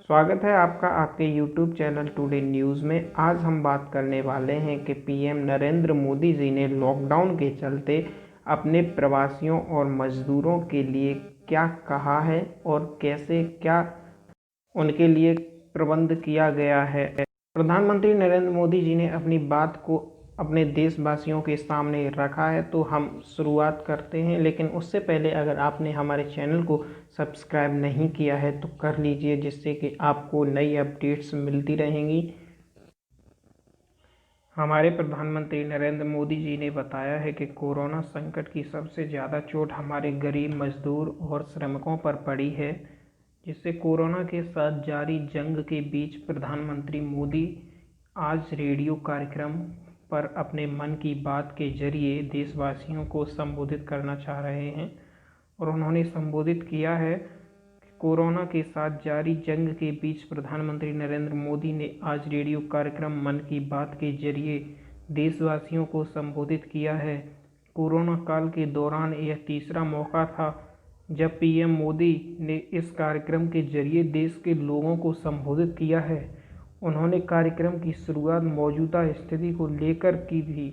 स्वागत है आपका आपके YouTube चैनल टुडे न्यूज़ में। आज हम बात करने वाले हैं कि पीएम नरेंद्र मोदी जी ने लॉकडाउन के चलते अपने प्रवासियों और मज़दूरों के लिए क्या कहा है और कैसे क्या उनके लिए प्रबंध किया गया है। प्रधानमंत्री नरेंद्र मोदी जी ने अपनी बात को अपने देशवासियों के सामने रखा है, तो हम शुरुआत करते हैं। लेकिन उससे पहले अगर आपने हमारे चैनल को सब्सक्राइब नहीं किया है तो कर लीजिए, जिससे कि आपको नई अपडेट्स मिलती रहेंगी। हमारे प्रधानमंत्री नरेंद्र मोदी जी ने बताया है कि कोरोना संकट की सबसे ज़्यादा चोट हमारे गरीब मजदूर और श्रमिकों पर पड़ी है, जिससे कोरोना के साथ जारी जंग के बीच प्रधानमंत्री मोदी आज रेडियो कार्यक्रम पर अपने मन की बात के जरिए देशवासियों को संबोधित करना चाह रहे हैं। और उन्होंने संबोधित किया है कि कोरोना के साथ जारी जंग के बीच प्रधानमंत्री नरेंद्र मोदी ने आज रेडियो कार्यक्रम मन की बात के जरिए देशवासियों को संबोधित किया है। कोरोना काल के दौरान यह तीसरा मौका था जब पीएम मोदी ने इस कार्यक्रम के जरिए देश के लोगों को संबोधित किया है। उन्होंने कार्यक्रम की शुरुआत मौजूदा स्थिति को लेकर की थी,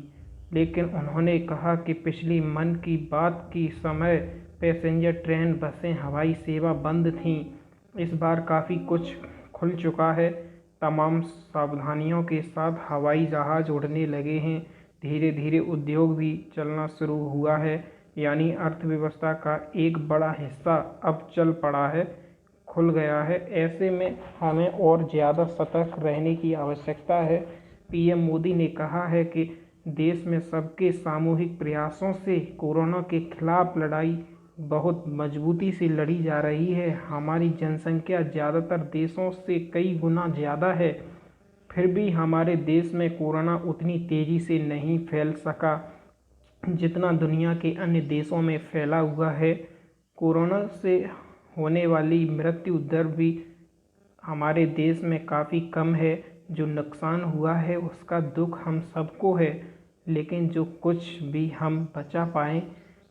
लेकिन उन्होंने कहा कि पिछली मन की बात की समय पैसेंजर ट्रेन, बसें, हवाई सेवा बंद थीं। इस बार काफ़ी कुछ खुल चुका है। तमाम सावधानियों के साथ हवाई जहाज़ उड़ने लगे हैं। धीरे धीरे उद्योग भी चलना शुरू हुआ है, यानी अर्थव्यवस्था का एक बड़ा हिस्सा अब चल पड़ा है, खुल गया है। ऐसे में हमें और ज़्यादा सतर्क रहने की आवश्यकता है। पीएम मोदी ने कहा है कि देश में सबके सामूहिक प्रयासों से कोरोना के खिलाफ लड़ाई बहुत मजबूती से लड़ी जा रही है। हमारी जनसंख्या ज़्यादातर देशों से कई गुना ज़्यादा है, फिर भी हमारे देश में कोरोना उतनी तेज़ी से नहीं फैल सका जितना दुनिया के अन्य देशों में फैला हुआ है। कोरोना से होने वाली मृत्यु दर भी हमारे देश में काफ़ी कम है। जो नुकसान हुआ है उसका दुख हम सबको है, लेकिन जो कुछ भी हम बचा पाए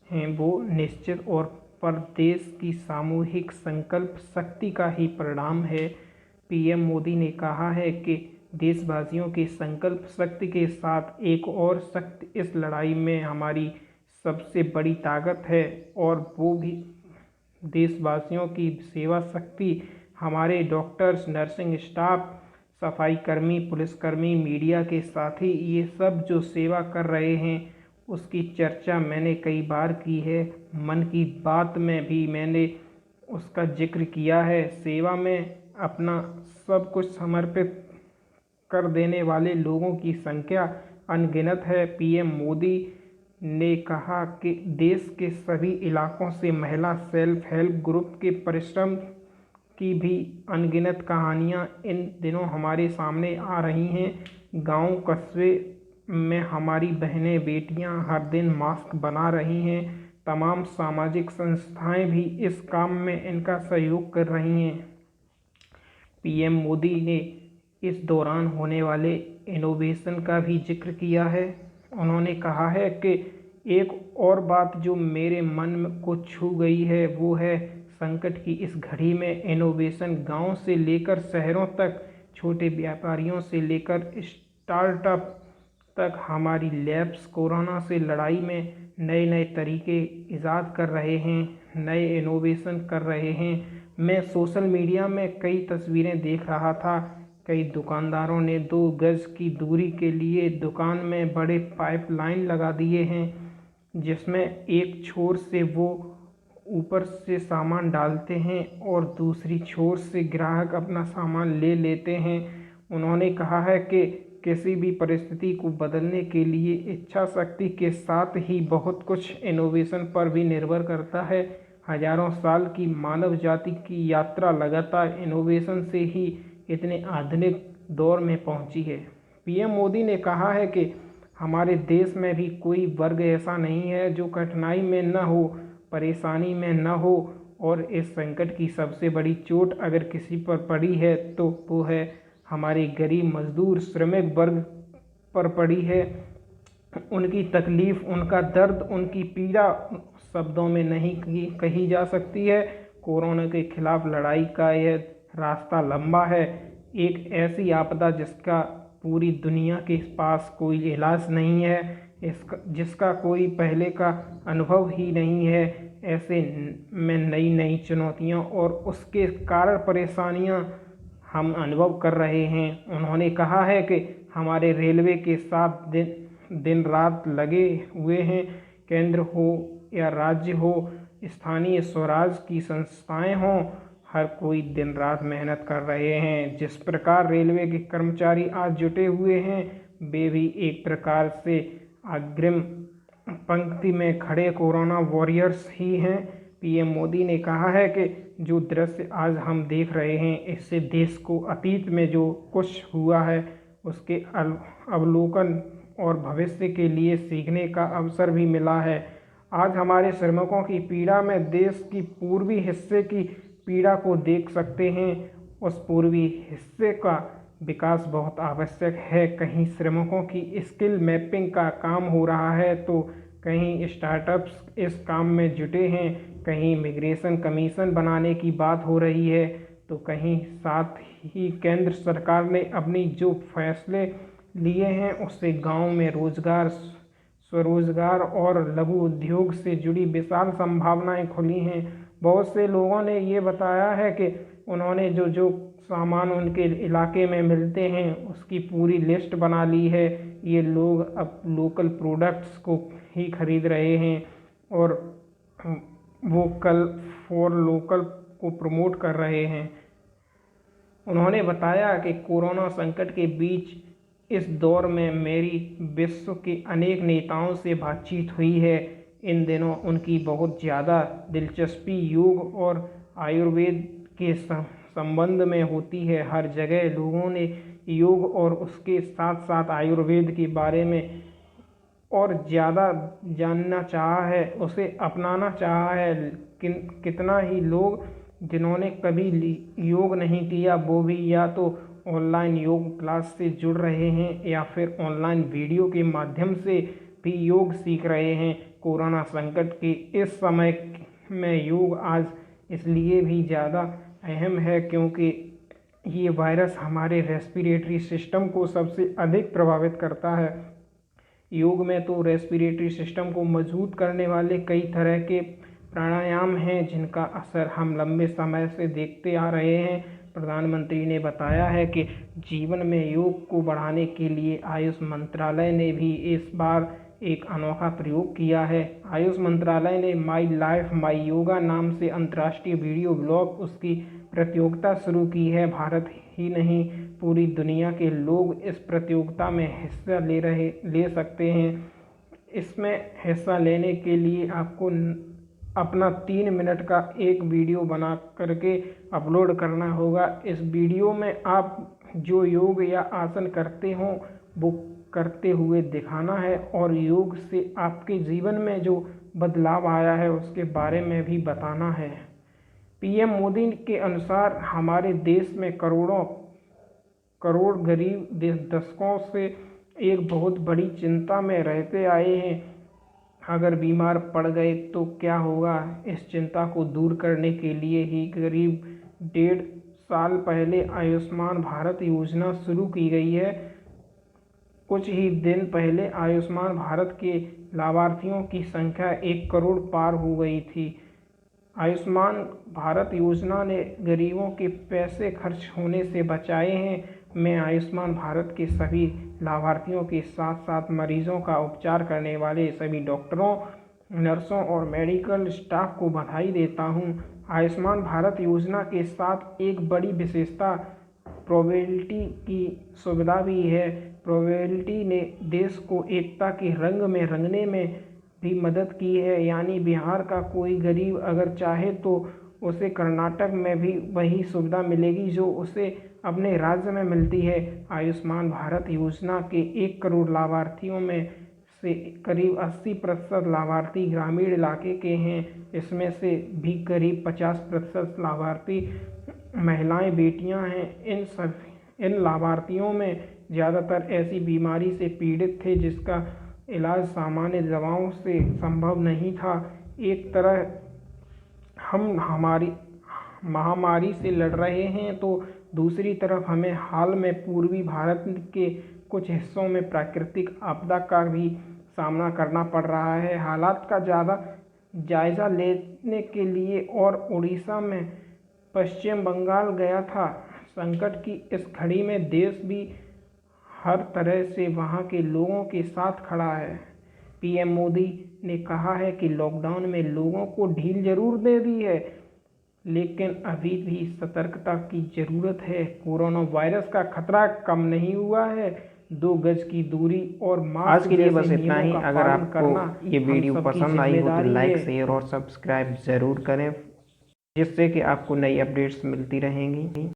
हैं वो निश्चित और पर देश की सामूहिक संकल्प शक्ति का ही परिणाम है। पीएम मोदी ने कहा है कि देशवासियों की संकल्प शक्ति के साथ एक और शक्ति इस लड़ाई में हमारी सबसे बड़ी ताकत है, और वो भी देशवासियों की सेवा शक्ति। हमारे डॉक्टर्स, नर्सिंग स्टाफ, सफाई कर्मी, पुलिसकर्मी, मीडिया के साथी, ये सब जो सेवा कर रहे हैं उसकी चर्चा मैंने कई बार की है। मन की बात में भी मैंने उसका जिक्र किया है। सेवा में अपना सब कुछ समर्पित कर देने वाले लोगों की संख्या अनगिनत है। पीएम मोदी ने कहा कि देश के सभी इलाकों से महिला सेल्फ हेल्प ग्रुप के परिश्रम की भी अनगिनत कहानियां इन दिनों हमारे सामने आ रही हैं। गांव कस्बे में हमारी बहनें बेटियां हर दिन मास्क बना रही हैं। तमाम सामाजिक संस्थाएं भी इस काम में इनका सहयोग कर रही हैं। पीएम मोदी ने इस दौरान होने वाले इनोवेशन का भी जिक्र किया है। उन्होंने कहा है कि एक और बात जो मेरे मन को छू गई है वो है संकट की इस घड़ी में इनोवेशन। गांव से लेकर शहरों तक, छोटे व्यापारियों से लेकर स्टार्टअप तक हमारी लैब्स कोरोना से लड़ाई में नए नए तरीके ईजाद कर रहे हैं, नए इनोवेशन कर रहे हैं। मैं सोशल मीडिया में कई तस्वीरें देख रहा था। कई दुकानदारों ने 2 गज की दूरी के लिए दुकान में बड़े पाइपलाइन लगा दिए हैं, जिसमें एक छोर से वो ऊपर से सामान डालते हैं और दूसरी छोर से ग्राहक अपना सामान ले लेते हैं। उन्होंने कहा है कि किसी भी परिस्थिति को बदलने के लिए इच्छा शक्ति के साथ ही बहुत कुछ इनोवेशन पर भी निर्भर करता है। हजारों साल की मानव जाति की यात्रा लगातार इनोवेशन से ही इतने आधुनिक दौर में पहुंची है। पीएम मोदी ने कहा है कि हमारे देश में भी कोई वर्ग ऐसा नहीं है जो कठिनाई में न हो, परेशानी में न हो, और इस संकट की सबसे बड़ी चोट अगर किसी पर पड़ी है तो वो है हमारे गरीब मजदूर श्रमिक वर्ग पर पड़ी है। उनकी तकलीफ़, उनका दर्द, उनकी पीड़ा शब्दों में नहीं कही जा सकती है। कोरोना के खिलाफ लड़ाई का यह रास्ता लंबा है। एक ऐसी आपदा जिसका पूरी दुनिया के पास कोई इलाज नहीं है, जिसका कोई पहले का अनुभव ही नहीं है। ऐसे में नई नई चुनौतियां और उसके कारण परेशानियां हम अनुभव कर रहे हैं। उन्होंने कहा है कि हमारे रेलवे के साथ दिन रात लगे हुए हैं। केंद्र हो या राज्य हो, स्थानीय स्वराज की संस्थाएं हों, हर कोई दिन रात मेहनत कर रहे हैं। जिस प्रकार रेलवे के कर्मचारी आज जुटे हुए हैं, वे भी एक प्रकार से अग्रिम पंक्ति में खड़े कोरोना वॉरियर्स ही हैं। पीएम मोदी ने कहा है कि जो दृश्य आज हम देख रहे हैं, इससे देश को अतीत में जो कुछ हुआ है उसके अवलोकन और भविष्य के लिए सीखने का अवसर भी मिला है। आज हमारे श्रमिकों की पीड़ा में देश की पूर्वी हिस्से की पीड़ा को देख सकते हैं। उस पूर्वी हिस्से का विकास बहुत आवश्यक है। कहीं श्रमिकों की स्किल मैपिंग का काम हो रहा है, तो कहीं स्टार्टअप्स इस काम में जुटे हैं, कहीं इमिग्रेशन कमीशन बनाने की बात हो रही है, तो कहीं साथ ही केंद्र सरकार ने अपनी जो फैसले लिए हैं उससे गांव में रोजगार, स्वरोजगार और लघु उद्योग से जुड़ी विशाल संभावनाएं खुली हैं। बहुत से लोगों ने ये बताया है कि उन्होंने जो जो सामान उनके इलाके में मिलते हैं उसकी पूरी लिस्ट बना ली है। ये लोग अब लोकल प्रोडक्ट्स को ही खरीद रहे हैं और वोकल फॉर लोकल को प्रमोट कर रहे हैं। उन्होंने बताया कि कोरोना संकट के बीच इस दौर में मेरी विश्व के अनेक नेताओं से बातचीत हुई है। इन दिनों उनकी बहुत ज़्यादा दिलचस्पी योग और आयुर्वेद के संबंध में होती है। हर जगह लोगों ने योग और उसके साथ साथ आयुर्वेद के बारे में और ज़्यादा जानना चाहा है, उसे अपनाना चाहा है। कितना ही लोग जिन्होंने कभी योग नहीं किया वो भी या तो ऑनलाइन योग क्लास से जुड़ रहे हैं या फिर ऑनलाइन वीडियो के माध्यम से भी योग सीख रहे हैं। कोरोना संकट के इस समय में योग आज इसलिए भी ज़्यादा अहम है क्योंकि ये वायरस हमारे रेस्पिरेटरी सिस्टम को सबसे अधिक प्रभावित करता है। योग में तो रेस्पिरेटरी सिस्टम को मजबूत करने वाले कई तरह के प्राणायाम हैं जिनका असर हम लंबे समय से देखते आ रहे हैं। प्रधानमंत्री ने बताया है कि जीवन में योग को बढ़ाने के लिए आयुष मंत्रालय ने भी इस बार एक अनोखा प्रयोग किया है। आयुष मंत्रालय ने माई लाइफ माई योगा नाम से अंतर्राष्ट्रीय वीडियो ब्लॉग उसकी प्रतियोगिता शुरू की है। भारत ही नहीं, पूरी दुनिया के लोग इस प्रतियोगिता में हिस्सा ले सकते हैं। इसमें हिस्सा लेने के लिए आपको अपना 3 मिनट का एक वीडियो बना करके अपलोड करना होगा। इस वीडियो में आप जो योग या आसन करते हों वो करते हुए दिखाना है और योग से आपके जीवन में जो बदलाव आया है उसके बारे में भी बताना है। पीएम मोदी के अनुसार हमारे देश में करोड़ गरीब दशकों से एक बहुत बड़ी चिंता में रहते आए हैं। अगर बीमार पड़ गए तो क्या होगा? इस चिंता को दूर करने के लिए ही करीब 1.5 साल पहले आयुष्मान भारत योजना शुरू की गई है। कुछ ही दिन पहले आयुष्मान भारत के लाभार्थियों की संख्या 1 करोड़ पार हो गई थी। आयुष्मान भारत योजना ने गरीबों के पैसे खर्च होने से बचाए हैं। मैं आयुष्मान भारत के सभी लाभार्थियों के साथ साथ मरीजों का उपचार करने वाले सभी डॉक्टरों, नर्सों और मेडिकल स्टाफ को बधाई देता हूं। आयुष्मान भारत योजना के साथ एक बड़ी विशेषता प्रोबेबिलिटी की सुविधा भी है। प्रोबेबिलिटी ने देश को एकता के रंग में रंगने में भी मदद की है। यानी बिहार का कोई गरीब अगर चाहे तो उसे कर्नाटक में भी वही सुविधा मिलेगी जो उसे अपने राज्य में मिलती है। आयुष्मान भारत योजना के 1 करोड़ लाभार्थियों में से करीब 80% लाभार्थी ग्रामीण इलाके के हैं। इसमें से भी करीब 50% लाभार्थी महिलाएं, बेटियां हैं। इन लाभार्थियों में ज़्यादातर ऐसी बीमारी से पीड़ित थे जिसका इलाज सामान्य दवाओं से संभव नहीं था। एक तरह महामारी से लड़ रहे हैं, तो दूसरी तरफ हमें हाल में पूर्वी भारत के कुछ हिस्सों में प्राकृतिक आपदा का भी सामना करना पड़ रहा है। हालात का जायज़ा लेने के लिए और उड़ीसा में पश्चिम बंगाल गया था। संकट की इस घड़ी में देश भी हर तरह से वहाँ के लोगों के साथ खड़ा है। पीएम मोदी ने कहा है कि लॉकडाउन में लोगों को ढील जरूर दे दी है, लेकिन अभी भी सतर्कता की ज़रूरत है। कोरोना वायरस का खतरा कम नहीं हुआ है। 2 गज की दूरी और मास्क आज के लिए जैसे बस इतना ही। नियमों का अगर पालन करना आपको ये हम वीडियो सबकी पसंद आई हो तो जिम्मेदारी लाइक, है। शेयर और सब्सक्राइब ज़रूर करें, जिससे कि आपको नई अपडेट्स मिलती रहेंगी।